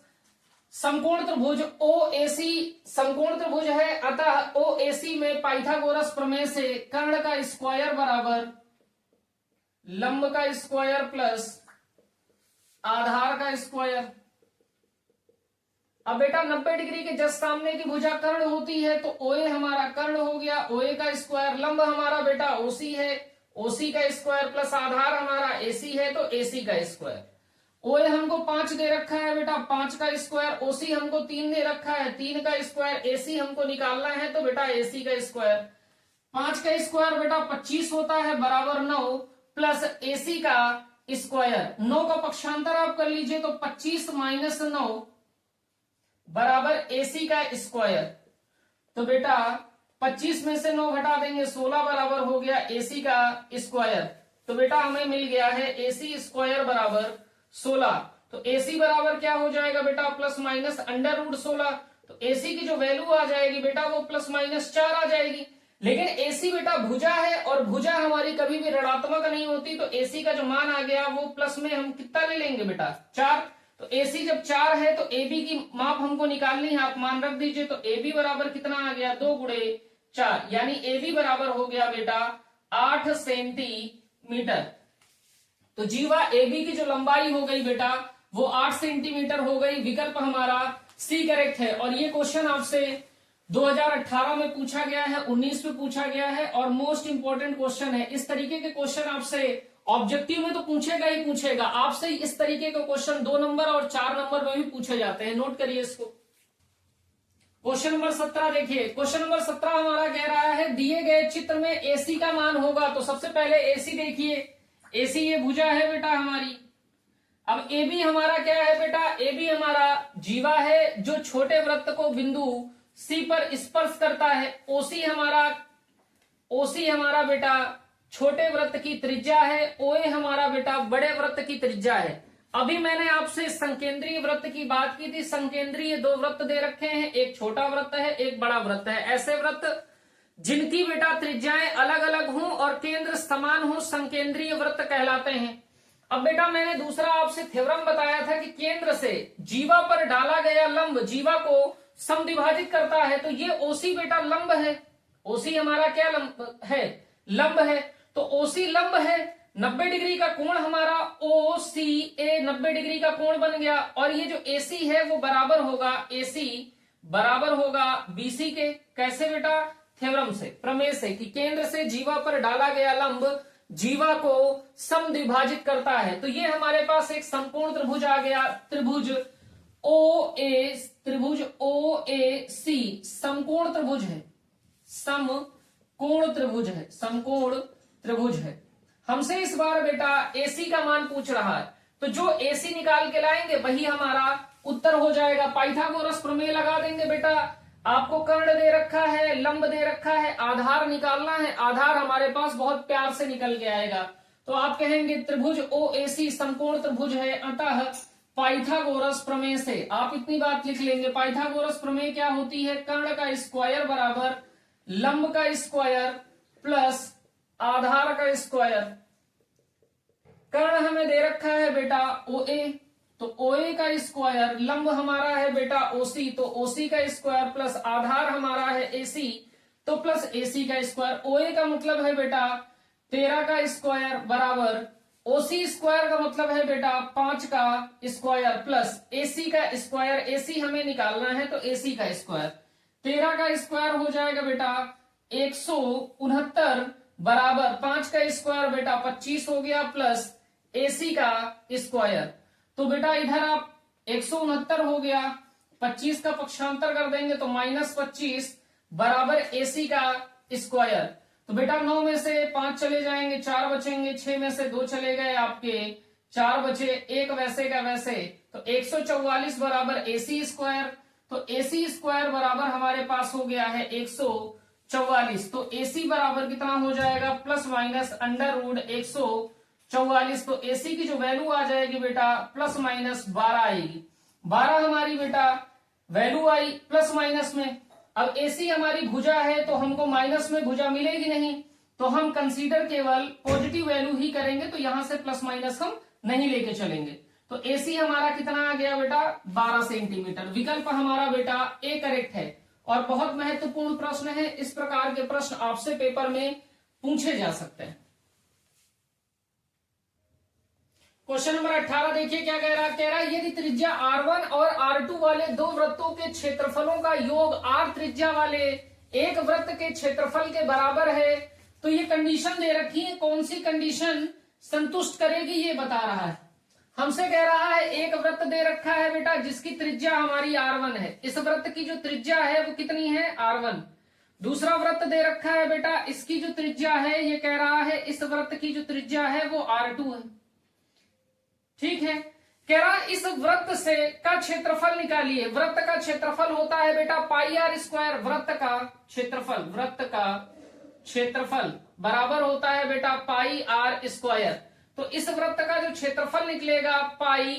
समकोण त्रिभुज OAC समकोण त्रिभुज है, अतः OAC में पाइथागोरस प्रमेय से कर्ण का स्क्वायर बराबर लंब का स्क्वायर प्लस आधार का स्क्वायर। अब बेटा 90 डिग्री के जस्ट सामने की भुजा कर्ण होती है तो OA हमारा कर्ण हो गया, OA का स्क्वायर। लंब हमारा बेटा OC है, OC का स्क्वायर प्लस आधार हमारा AC है तो AC का स्क्वायर। OA हमको 5 दे रखा है बेटा, 5 का स्क्वायर। OC हमको 3 दे रखा है, 3 का स्क्वायर। AC हमको निकालना है तो बेटा AC का स्क्वायर। 5 का स्क्वायर बेटा 25 होता है बराबर 9 प्लस AC का स्क्वायर। 9 का पक्षांतर आप कर लीजिए तो 25 माइनस 9 बराबर AC का स्क्वायर। तो बेटा 25 में से 9 घटा देंगे 16 बराबर हो गया AC का स्क्वायर। तो बेटा हमें मिल गया है AC स्क्वायर बराबर 16। तो AC बराबर क्या हो जाएगा बेटा, प्लस माइनस अंडर रूट 16। तो AC की जो वैल्यू आ जाएगी बेटा वो प्लस माइनस 4 आ जाएगी। लेकिन AC बेटा भुजा है और भुजा हमारी कभी भी ऋणात्मक नहीं होती, तो AC का जो मान आ गया वो प्लस में हम कितना ले लेंगे बेटा, 4। तो AC जब 4 है तो AB की माप हमको निकालनी है, आप मान रख दीजिए। तो AB बराबर कितना आ गया, 2 गुणे 4, यानी AB बराबर हो गया बेटा 8 सेंटीमीटर। तो जीवा AB की जो लंबाई हो गई बेटा वो 8 सेंटीमीटर हो गई। विकल्प हमारा C करेक्ट है। और ये क्वेश्चन आपसे 2018 में पूछा गया है, 19 में पूछा गया है और मोस्ट इंपोर्टेंट क्वेश्चन है। इस तरीके के क्वेश्चन आपसे ऑब्जेक्टिव में तो पूछेगा ही पूछेगा, आपसे इस तरीके के क्वेश्चन 2 नंबर और 4 नंबर में भी पूछे जाते हैं। नोट करिए इसको। क्वेश्चन नंबर 17 देखिए, क्वेश्चन नंबर 17 हमारा कह रहा है दिए गए चित्र में AC का मान होगा। तो सबसे पहले AC देखिए, AC ये भुजा है बेटा हमारी। अब AB हमारा क्या है बेटा, AB हमारा जीवा है जो छोटे वृत्त को बिंदु C पर स्पर्श करता है। OC हमारा बेटा छोटे वृत्त की त्रिज्या है, OA हमारा बेटा बड़े वृत्त की त्रिज्या है। अभी मैंने आपसे संकेंद्रीय वृत्त की बात की थी। संकेंद्रीय 2 वृत्त दे रखे हैं, एक छोटा वृत्त है एक बड़ा वृत्त है। ऐसे वृत्त जिनकी बेटा त्रिज्याएं अलग अलग हों और केंद्र समान हो संकेंद्रीय वृत्त कहलाते हैं। अब बेटा मैंने दूसरा आपसे थ्योरम बताया था कि केंद्र से जीवा पर डाला गया लंब जीवा को समद्विभाजित करता है। तो ये OC बेटा लंब है, OC हमारा क्या लंब है, लंब है। तो OC लंब है, 90 डिग्री का कोण हमारा OCA 90 डिग्री का कोण बन गया। और ये जो AC है वो बराबर होगा, AC बराबर होगा BC के। कैसे बेटा, थ्योरम से, प्रमेय से कि केंद्र से जीवा पर डाला गया लंब जीवा को समद्विभाजित करता है। तो ये हमारे पास एक समकोण त्रिभुज आ गया, त्रिभुज OAC समकोण त्रिभुज है, समकोण त्रिभुज है, समकोण त्रिभुज है। हमसे इस बार बेटा AC का मान पूछ रहा है, तो जो AC निकाल के लाएंगे वही हमारा उत्तर हो जाएगा। पाइथागोरस प्रमेय लगा देंगे बेटा। आपको कर्ण दे रखा है, लंब दे रखा है, आधार निकालना है। आधार हमारे पास बहुत प्यार से निकल के आएगा। तो आप कहेंगे त्रिभुज OAC समकोण त्रिभुज है, अतः पाइथागोरस प्रमेय से आप इतनी बात लिख लेंगे। पाइथागोरस प्रमेय क्या होती है, कर्ण का स्क्वायर बराबर लंब का स्क्वायर प्लस आधार का स्क्वायर। कर्ण हमें दे रखा है बेटा OA, तो OA का स्क्वायर, लंब हमारा है बेटा OC, तो OC का स्क्वायर प्लस आधार हमारा है AC, तो प्लस AC का स्क्वायर। OA का मतलब है बेटा 13 का स्क्वायर बराबर OC स्क्वायर का मतलब है बेटा 5 का स्क्वायर प्लस AC का स्क्वायर। AC हमें निकालना है तो AC का स्क्वायर। 13 का स्क्वायर हो जाएगा बेटा 169 बराबर 5 का स्क्वायर बेटा 25 हो गया प्लस AC का स्क्वायर। तो बेटा इधर आप 169 हो गया, 25 का पक्षांतर कर देंगे तो -25 बराबर AC का स्क्वायर। तो बेटा 9 में से 5 चले जाएंगे, 4 बचेंगे, 6 में से 2 चले गए आपके 4 बचे, एक वैसे का वैसे, तो 144 बराबर AC स्क्वायर, तो AC स्क्वायर बराबर हमारे पास हो गया है 144, तो AC बराबर कितना हो जाएगा प्लस माइनस अंडर रूट 144, तो AC की जो वैल्यू आ जाएगी बेटा प्लस माइनस 12 आएगी। 12 हमारी बेटा वैल्यू आई प्लस माइनस में। अब AC हमारी भुजा है तो हमको माइनस में भुजा मिलेगी नहीं, तो हम कंसीडर केवल पॉजिटिव वैल्यू ही करेंगे, तो यहां से प्लस माइनस हम नहीं लेके चलेंगे। तो AC हमारा कितना आ गया बेटा 12 सेंटीमीटर। विकल्प हमारा बेटा ए करेक्ट है। और बहुत महत्वपूर्ण प्रश्न है, इस प्रकार के प्रश्न आपसे पेपर में पूछे जा सकते हैं। क्वेश्चन नंबर 18 देखिए क्या कह रहा है यदि त्रिज्या R1 और R2 वाले दो वृत्तों के क्षेत्रफलों का योग R त्रिज्या वाले एक वृत्त के क्षेत्रफल के बराबर है, तो ये कंडीशन दे रखी है, कौन सी कंडीशन संतुष्ट करेगी ये बता रहा है। हमसे कह रहा है एक वृत्त दे रखा है बेटा जिसकी त्रिज्या हमारी R1 है, इस वृत्त की जो त्रिज्या है वो कितनी है R1। दूसरा वृत्त दे रखा है बेटा, इसकी जो त्रिज्या है ये कह रहा है इस वृत्त की जो त्रिज्या है वो R2 है। ठीक है, कह रहा इस वृत्त से का क्षेत्रफल निकालिए। वृत्त का क्षेत्रफल होता है बेटा पाई आर स्क्वायर, वृत्त का क्षेत्रफल बराबर होता है बेटा पाई आर स्क्वायर। तो इस वृत्त का जो क्षेत्रफल निकलेगा पाई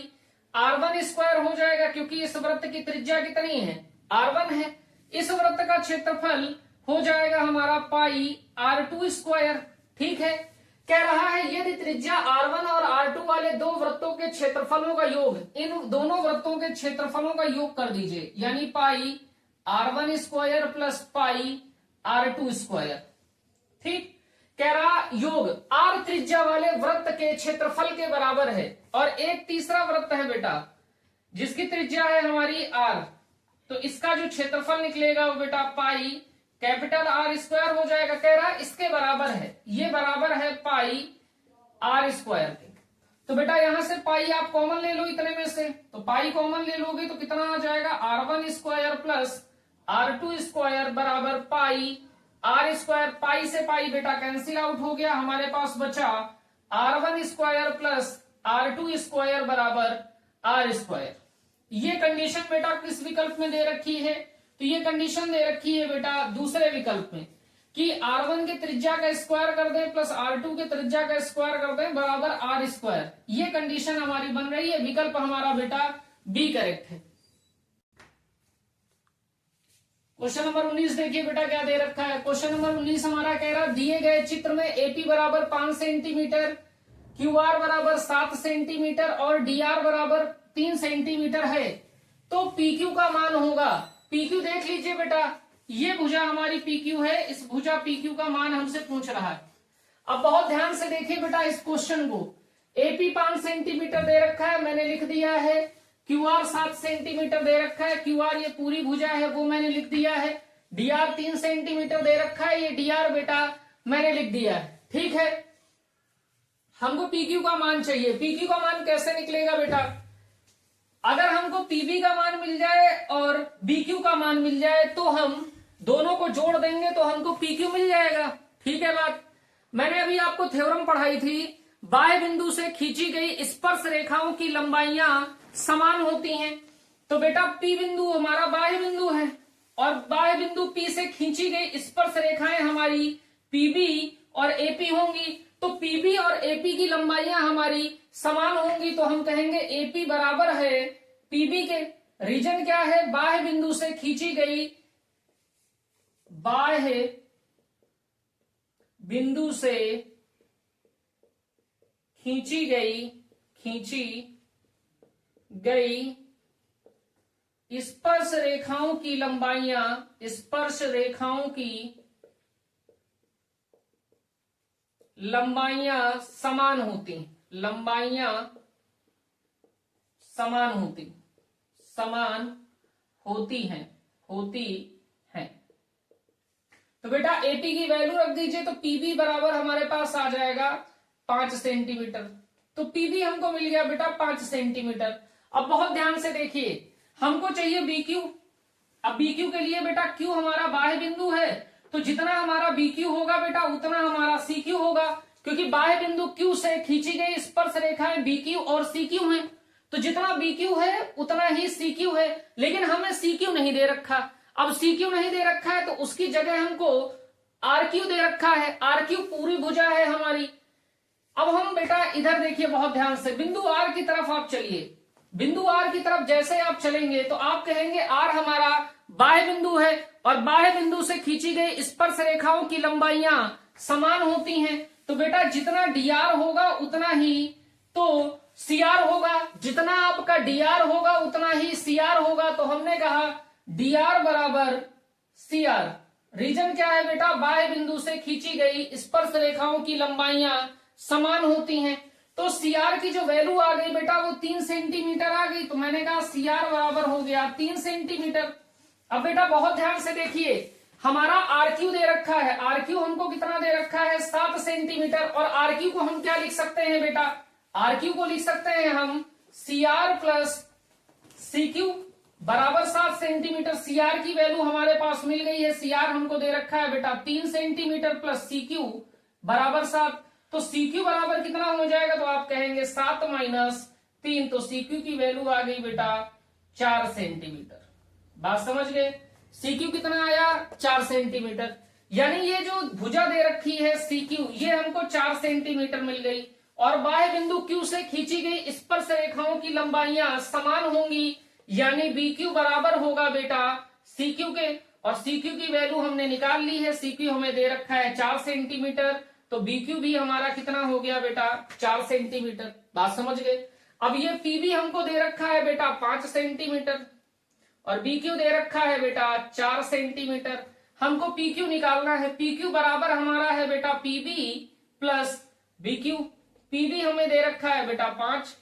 R1 स्क्वायर हो जाएगा, क्योंकि इस वृत्त की त्रिज्या कितनी है R1 है। इस वृत्त का क्षेत्रफल हो जाएगा हमारा पाई R2 स्क्वायर। ठीक है, कह रहा है यदि त्रिज्या R1 और R2 वाले दो वृत्तों के क्षेत्रफलों का योग, इन दोनों वृत्तों के क्षेत्रफलों का योग कर दीजिए, यानी पाई R1 square plus pi R2 square. ठीक, कह रहा योग R त्रिज्या वाले वृत्त के क्षेत्रफल के बराबर है। और एक तीसरा वृत्त है बेटा जिसकी त्रिज्या है हमारी R, तो इसका जो क्षेत्रफल निकलेगा वो बेटा पाई कैपिटल R स्क्वायर हो जाएगा। कह रहा है इसके बराबर है, ये बराबर है पाई R स्क्वायर के। तो बेटा यहां से पाई आप कॉमन ले लो इतने में से, तो पाई कॉमन ले लोगे तो कितना आ जाएगा R1 square plus R2 square बराबर पाई R स्क्वायर। पाई से पाई बेटा कैंसिल आउट हो गया, हमारे पास बचा R1 square plus R2 square बराबर R स्क्वायर। ये कंडीशन बेटा किस विकल्प में दे रखी है, तो ये कंडीशन दे रखी है बेटा दूसरे विकल्प में कि R1 के त्रिज्या का स्क्वायर कर दें प्लस R2 के त्रिज्या का स्क्वायर कर दें बराबर R स्क्वायर। ये कंडीशन हमारी बन रही है, विकल्प हमारा बेटा बी करेक्ट है। क्वेश्चन नंबर 19 देखिए बेटा क्या दे रखा है। क्वेश्चन नंबर 19 हमारा कह रहा दिए गए चित्र में AP बराबर 5 सेंटीमीटर, QR बराबर 7 सेंटीमीटर और DR बराबर 3 सेंटीमीटर है, तो PQ का मान होगा। PQ देख लीजिए बेटा, ये भुजा हमारी PQ है, इस भुजा PQ का मान हमसे पूछ रहा है। अब बहुत ध्यान से देखिए बेटा इस क्वेश्चन को। AP 5 सेंटीमीटर दे रखा है, मैंने लिख दिया है। QR 7 सेंटीमीटर दे रखा है, QR ये पूरी भुजा है वो मैंने लिख दिया है। DR 3 सेंटीमीटर दे रखा है, ये DR बेटा मैंने लिख दिया है। ठीक है, हमको PQ का मान चाहिए। PQ का मान कैसे निकलेगा बेटा, अगर हमको PB का मान मिल जाए और BQ का मान मिल जाए तो हम दोनों को जोड़ देंगे तो हमको PQ मिल जाएगा। ठीक है बात, मैंने अभी आपको थ्योरम पढ़ाई थी, बाह्य बिंदु से खींची गई स्पर्श रेखाओं की लंबाइयां समान होती हैं। तो बेटा P बिंदु हमारा बाह्य बिंदु है और बाह्य बिंदु P से खींची गई स्पर्श रेखाएं हमारी PB और AP होंगी। तो PB और AP की लंबाइयां हमारी समान होंगी, तो हम कहेंगे AP बराबर है PB के। रीजन क्या है, बाह्य बिंदु से खींची गई, बाह्य बिंदु से खींची गई स्पर्श रेखाओं की लंबाइयां, स्पर्श रेखाओं की लंबाइयां समान होती, लंबाइयां समान होती हैं। तो बेटा AP की वैल्यू रख दीजिए, तो PB बराबर हमारे पास आ जाएगा 5 सेंटीमीटर। तो PB हमको मिल गया बेटा 5 सेंटीमीटर। अब बहुत ध्यान से देखिए, हमको चाहिए BQ। अब BQ के लिए बेटा Q हमारा बाह्य बिंदु है, तो जितना हमारा BQ होगा बेटा उतना हमारा CQ होगा, क्योंकि बाह्य बिंदु Q से खींची गई स्पर्श रेखाएं BQ और CQ हैं, तो जितना BQ है उतना ही CQ है, लेकिन हमें CQ नहीं दे रखा। अब CQ नहीं दे रखा है तो उसकी जगह हमको RQ दे रखा है। RQ पूरी भुजा है हमारी। अब हम बेटा इधर देखिए बहुत ध्यान से, बिंदु R की तरफ आप चलिए। बिंदु R की तरफ जैसे आप चलेंगे तो आप कहेंगे R हमारा बाह्य बिंदु है और बाह्य बिंदु से खींची गई स्पर्श रेखाओं की लंबाइयां समान होती हैं। तो बेटा जितना dr होगा उतना ही तो cr होगा, जितना आपका dr होगा उतना ही cr होगा। तो हमने कहा dr बराबर cr। रीजन क्या है बेटा, बाह्य बिंदु से खींची गई स्पर्श रेखाओं की लंबाइयां समान होती हैं। तो cr की जो वैल्यू आ गई बेटा वो 3 सेंटीमीटर आ गई। तो मैंने कहा cr बराबर हो गया 3 सेंटीमीटर। अब बेटा बहुत ध्यान से देखिए, हमारा RQ दे रखा है। RQ हमको कितना दे रखा है, 7 सेंटीमीटर। और RQ को हम क्या लिख सकते हैं बेटा, RQ को लिख सकते हैं हम CR प्लस CQ बराबर 7 सेंटीमीटर। CR की वैल्यू हमारे पास मिल गई है, CR हमको दे रखा है बेटा 3 सेंटीमीटर प्लस CQ बराबर 7। तो CQ बराबर कितना हो जाएगा, तो आप कहेंगे 7 माइनस 3। तो CQ की वैल्यू आ गई बेटा 4 सेंटीमीटर। बात समझ गए, CQ कितना आया 4 सेंटीमीटर। यानी ये जो भुजा दे रखी है CQ, ये हमको 4 सेंटीमीटर मिल गई। और बाह्य बिंदु Q से खींची गई स्पर्श रेखाओं की लंबाइयां समान होंगी, यानी BQ बराबर होगा बेटा CQ के। और CQ की वैल्यू हमने निकाल ली है, CQ हमें दे रखा है 4 सेंटीमीटर। तो BQ भी हमारा कितना हो गया बेटा 4 सेंटीमीटर। बात समझ गए। अब ये PB हमको दे रखा है बेटा 5 सेंटीमीटर और BQ दे रखा है बेटा 4 सेंटीमीटर। हमको PQ निकालना है। PQ बराबर हमारा है बेटा PB प्लस BQ। PB हमें दे रखा है बेटा 5,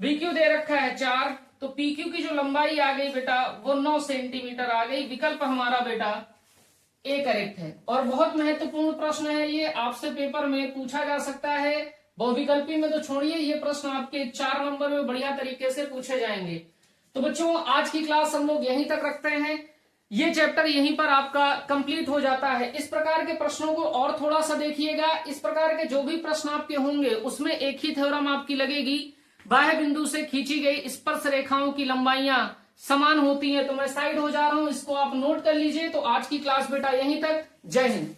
BQ दे रखा है 4। तो PQ की जो लंबाई आ गई बेटा वो 9 सेंटीमीटर आ गई। विकल्प हमारा बेटा ए करेक्ट है। और बहुत महत्वपूर्ण प्रश्न है ये, आपसे पेपर में पूछा जा सकता है। बहुविकल्पी में तो छोड़िए, ये प्रश्न आपके 4 नंबर में बढ़िया तरीके से पूछे जाएंगे। तो बच्चों आज की क्लास हम लोग यहीं तक रखते हैं। ये चैप्टर यहीं पर आपका कंप्लीट हो जाता है। इस प्रकार के प्रश्नों को और थोड़ा सा देखिएगा। इस प्रकार के जो भी प्रश्न आपके होंगे उसमें एक ही थ्योरम आपकी लगेगी, बाह्य बिंदु से खींची गई स्पर्श रेखाओं की लंबाइयां समान होती हैं। तो मैं साइड हो जा रहा हूं, इसको आप नोट कर लीजिए। तो आज की क्लास बेटा यहीं तक। जय हिंद।